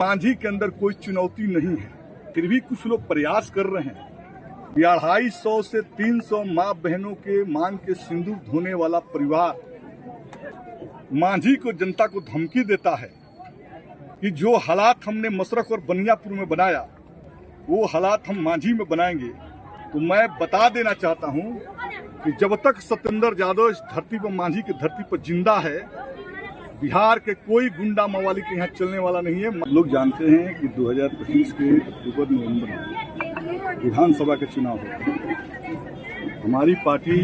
मांझी के अंदर कोई चुनौती नहीं है, फिर भी कुछ लोग प्रयास कर रहे हैं। 250 से 300 माँ बहनों के मांग के सिंदूर धोने वाला परिवार मांझी को, जनता को धमकी देता है कि जो हालात हमने मशरक और बनियापुर में बनाया वो हालात हम मांझी में बनाएंगे। तो मैं बता देना चाहता हूं कि जब तक सत्येंद्र यादव इस धरती पर, मांझी की धरती पर जिंदा है, बिहार के कोई गुंडा मवाली के यहाँ चलने वाला नहीं है। लोग जानते हैं कि 2025 के अक्टूबर नवंबर में विधानसभा के चुनाव होंगे। हमारी पार्टी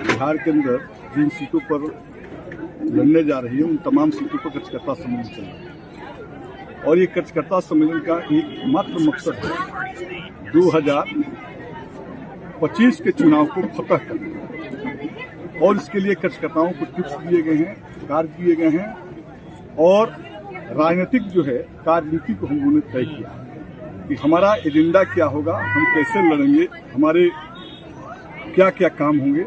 बिहार के अंदर जिन सीटों पर लड़ने जा रही है उन तमाम सीटों पर कार्यकर्ता सम्मेलन चल रहा है और ये कार्यकर्ता सम्मेलन का एकमात्र मकसद है 2025 के चुनाव को फतह करना। और इसके लिए कार्यकर्ताओं को टिप्स दिए गए हैं, कार्य किए गए हैं और राजनीतिक जो है कार्यनीति को हम लोगों ने तय किया कि हमारा एजेंडा क्या होगा, हम कैसे लड़ेंगे, हमारे क्या क्या काम होंगे,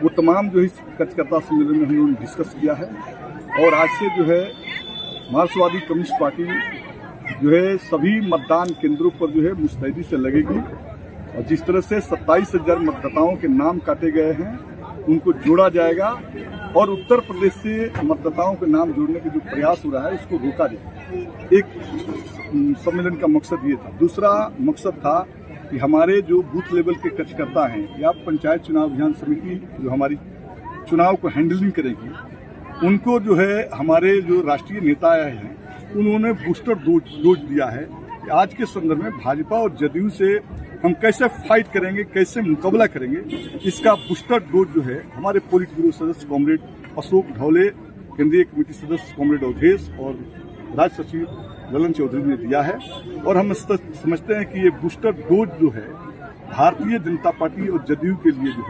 वो तमाम जो इस कार्यकर्ता सम्मेलन में हम लोगों ने डिस्कस किया है। और आज से जो है मार्क्सवादी कम्युनिस्ट पार्टी जो है सभी मतदान केंद्रों पर जो है मुस्तैदी से लगेगी और जिस तरह से 27,000 मतदाताओं के नाम काटे गए हैं उनको जोड़ा जाएगा और उत्तर प्रदेश से मतदाताओं के नाम जोड़ने का जो प्रयास हो रहा है उसको रोका जाएगा। एक सम्मेलन का मकसद ये था। दूसरा मकसद था कि हमारे जो बूथ लेवल के कार्यकर्ता हैं या पंचायत चुनाव अभियान समिति जो हमारी चुनाव को हैंडलिंग करेगी, उनको जो है हमारे जो राष्ट्रीय नेता हैं उन्होंने बूस्टर डोज दिया है कि आज के संदर्भ में भाजपा और जदयू से हम कैसे फाइट करेंगे, कैसे मुकाबला करेंगे, इसका बूस्टर डोज जो है हमारे पोलिट ब्यूरो सदस्य कॉमरेड अशोक ढौले, केंद्रीय कमेटी सदस्य कॉमरेड अवधेश और राज्य सचिव ललन चौधरी ने दिया है। और हम समझते हैं कि ये बूस्टर डोज जो है भारतीय जनता पार्टी और जदयू के लिए जो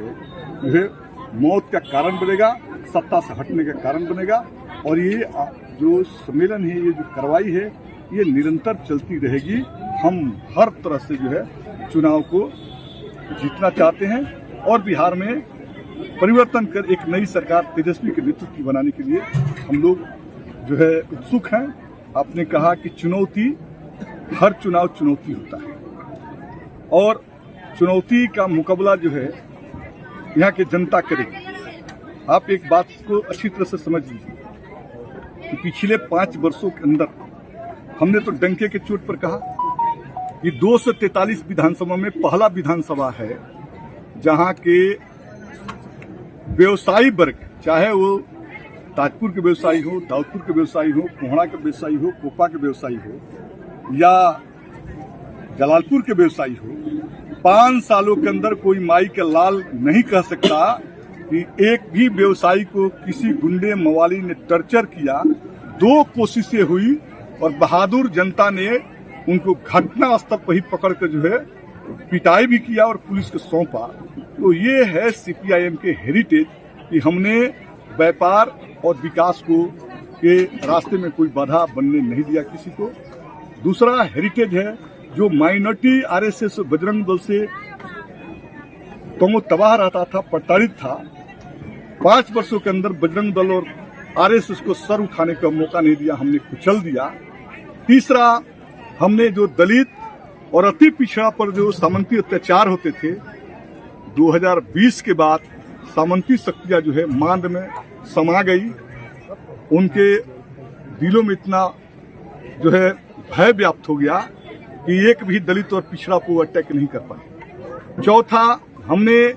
है मौत का कारण बनेगा, सत्ता से हटने का कारण बनेगा। और ये जो सम्मेलन है, ये जो कार्रवाई है, ये निरंतर चलती रहेगी। हम हर तरह से जो है चुनाव को जीतना चाहते हैं और बिहार में परिवर्तन कर एक नई सरकार तेजस्वी के नेतृत्व की बनाने के लिए हम लोग जो है उत्सुक हैं। आपने कहा कि चुनौती, हर चुनाव चुनौती होता है और चुनौती का मुकाबला जो है यहाँ की जनता करेगी। आप एक बात को अच्छी तरह से समझ लीजिए कि पिछले 5 वर्षों के अंदर हमने तो डंके के चोट पर कहा कि 2 से 43 विधानसभा में पहला विधानसभा है जहां के व्यवसायी वर्ग, चाहे वो ताजपुर के व्यवसायी हो, दाऊदपुर के व्यवसायी हो, कोहड़ा के व्यवसायी हो, कोपा के व्यवसायी हो या जलालपुर के व्यवसायी हो, 5 सालों के अंदर कोई माई का लाल नहीं कह सकता कि एक भी व्यवसायी को किसी गुंडे मवाली ने टर्चर किया। 2 कोशिशें हुई और बहादुर जनता ने उनको घटना स्थल पर ही पकड़ कर जो है पिटाई भी किया और पुलिस को सौंपा। तो ये है सीपीआईएम के हेरिटेज कि हमने व्यापार और विकास को के रास्ते में कोई बाधा बनने नहीं दिया किसी को। दूसरा हेरिटेज है जो माइनॉरिटी आरएसएस और बजरंग दल से तबाह रहता था, प्रताड़ित था। 5 वर्षों के अंदर बजरंग दल और आरएसएस को सर उठाने का मौका नहीं दिया, हमने कुचल दिया। तीसरा, हमने जो दलित और अति पिछड़ा पर जो सामंती अत्याचार होते थे, 2020 के बाद सामंती शक्तियां जो है मांद में समा गई। उनके दिलों में इतना जो है भय व्याप्त हो गया कि एक भी दलित और पिछड़ा को अटैक नहीं कर पाए। चौथा, हमने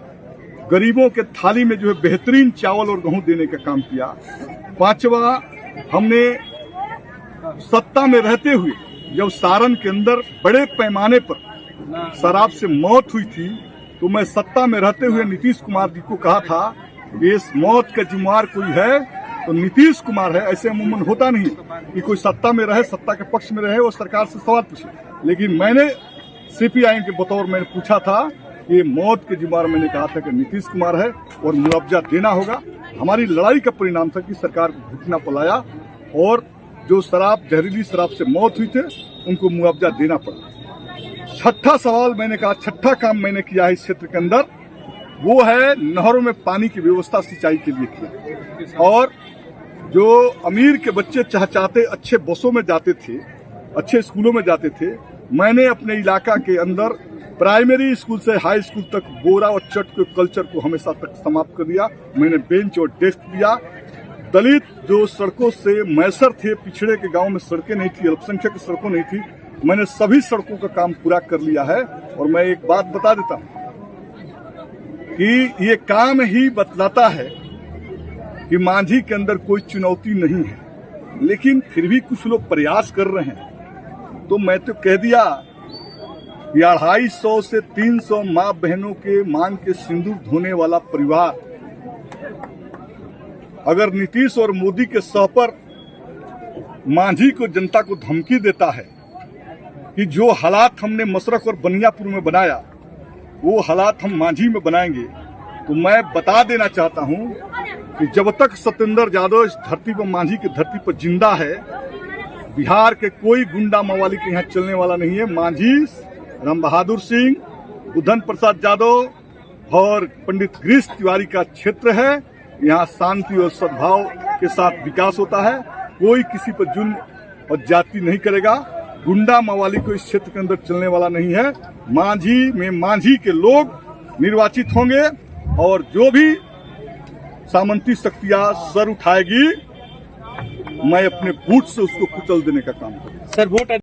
गरीबों के थाली में जो है बेहतरीन चावल और गेहूं देने का काम किया। 5वां, हमने सत्ता में रहते हुए जब सारण के अंदर बड़े पैमाने पर शराब से मौत हुई थी तो मैं सत्ता में रहते हुए नीतीश कुमार जी को कहा था कि इस मौत का जिम्मेदार कोई है तो नीतीश कुमार है। ऐसे अमूमन होता नहीं कि कोई सत्ता में रहे, सत्ता के पक्ष में रहे और सरकार से सवाल पूछे, लेकिन मैंने सीपीआईएम के बतौर मैंने पूछा था कि मौत के जिम्मेदार मैंने कहा था कि नीतीश कुमार है और मुआवजा देना होगा। हमारी लड़ाई का परिणाम था कि सरकार को घुटना पलाया और जो जहरीली शराब से मौत हुई थे उनको मुआवजा देना पड़ा। 6ठा सवाल मैंने कहा, 6ठा काम मैंने किया है इस क्षेत्र के अंदर, वो है नहरों में पानी की व्यवस्था सिंचाई के लिए किया। और जो अमीर के बच्चे चाहते अच्छे बसों में जाते थे अच्छे स्कूलों में जाते थे। मैंने अपने इलाका के अंदर प्राइमरी स्कूल से हाई स्कूल तक बोरा और चट के कल्चर को हमेशा तक समाप्त कर दिया। मैंने बेंच और डेस्क दिया। दलित जो सड़कों से मैसर थे, पिछड़े के गांव में सड़कें नहीं थी, अल्पसंख्यक सड़कों नहीं थी, मैंने सभी सड़कों का काम पूरा कर लिया है। और मैं एक बात बता देता हूं कि ये काम ही बतलाता है कि मांझी के अंदर कोई चुनौती नहीं है, लेकिन फिर भी कुछ लोग प्रयास कर रहे हैं। तो मैं तो कह दिया कि 250 से 300 माँ बहनों के मांग के सिंदूर धोने वाला परिवार अगर नीतीश और मोदी के सह पर मांझी को, जनता को धमकी देता है कि जो हालात हमने मशरक और बनियापुर में बनाया वो हालात हम मांझी में बनाएंगे, तो मैं बता देना चाहता हूं कि जब तक सत्येंद्र यादव इस धरती पर, मांझी की धरती पर जिंदा है, बिहार के कोई गुंडा मवाली के यहाँ चलने वाला नहीं है। मांझी राम बहादुर सिंह, बुधन प्रसाद यादव और पंडित गिरीश तिवारी का क्षेत्र है। यहाँ शांति और सद्भाव के साथ विकास होता है। कोई किसी पर जुल्म और जाति नहीं करेगा। गुंडा मवाली को इस क्षेत्र के अंदर चलने वाला नहीं है। मांझी में मांझी के लोग निर्वाचित होंगे और जो भी सामंती शक्तियां सर उठाएगी, मैं अपने बूट से उसको कुचल देने का काम करूंगा। Sir, vote